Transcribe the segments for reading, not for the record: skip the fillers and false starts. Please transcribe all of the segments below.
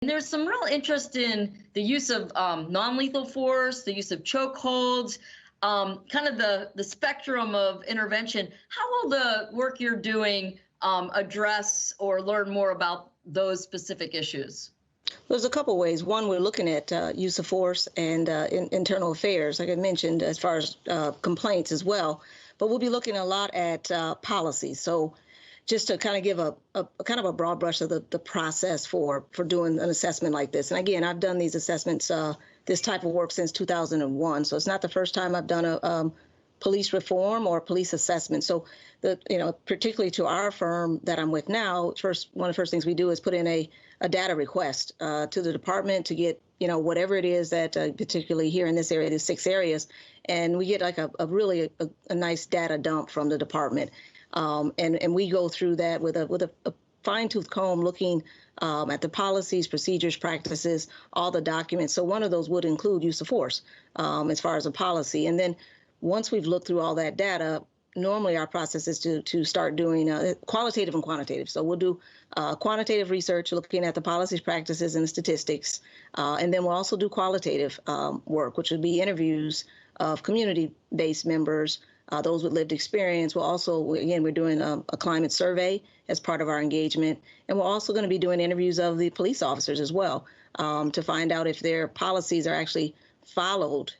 There's some real interest in the use of non-lethal force, the use of chokeholds, kind of the spectrum of intervention. How will the work you're doing address or learn more about those specific issues? There's a couple ways. One, we're looking at use of force and internal affairs, like I mentioned, as far as complaints as well. But we'll be looking a lot at policy. So just to kind of give a kind of a broad brush of the process for doing an assessment like this. And again, I've done these assessments, this type of work since 2001. So it's not the first time I've done a police reform or police assessment. So particularly to our firm that I'm with now, one of the first things we do is put in a data request to the department to get, whatever it is that particularly here in this area, there's 6 areas, and we get like a really nice data dump from the department. And we go through that with a fine-tooth comb, looking at the policies, procedures, practices, all the documents. So one of those would include use of force as far as a policy. And then once we've looked through all that data, normally our process is to start doing qualitative and quantitative. So we'll do quantitative research, looking at the policies, practices, and the statistics. And then we'll also do qualitative work, which would be interviews of community-based members, those with lived experience. We'll also, again, we're doing a climate survey as part of our engagement. And we're also going to be doing interviews of the police officers as well to find out if their policies are actually followed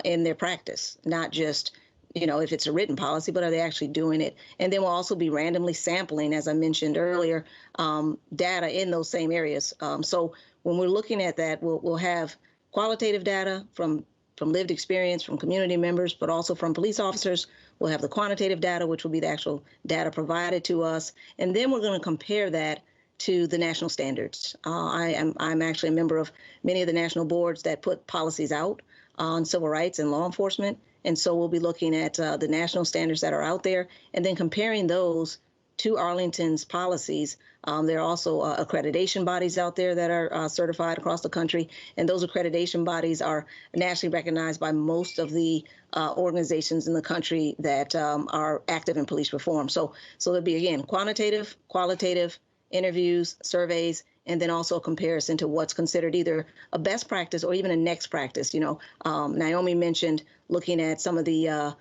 in their practice, not just, if it's a written policy, but are they actually doing it? And then we'll also be randomly sampling, as I mentioned earlier, data in those same areas. So when we're looking at that, we'll have qualitative data from lived experience, from community members, but also from police officers. We'll have the quantitative data, which will be the actual data provided to us. And then we're going to compare that to the national standards. I'm actually a member of many of the national boards that put policies out on civil rights and law enforcement. And so we'll be looking at the national standards that are out there and then comparing those to Arlington's policies. There are also accreditation bodies out there that are certified across the country, and those accreditation bodies are nationally recognized by most of the organizations in the country that are active in police reform. So there'll be, again, quantitative, qualitative, interviews, surveys, and then also a comparison to what's considered either a best practice or even a next practice. Naomi mentioned looking at some of the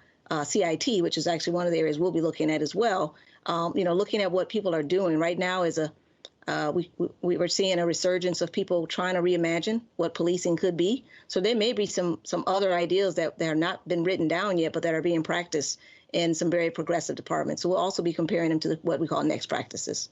CIT, which is actually one of the areas we'll be looking at as well. Looking at what people are doing right now is we were seeing a resurgence of people trying to reimagine what policing could be. So there may be some other ideas that have not been written down yet, but that are being practiced in some very progressive departments. So we'll also be comparing them to what we call next practices.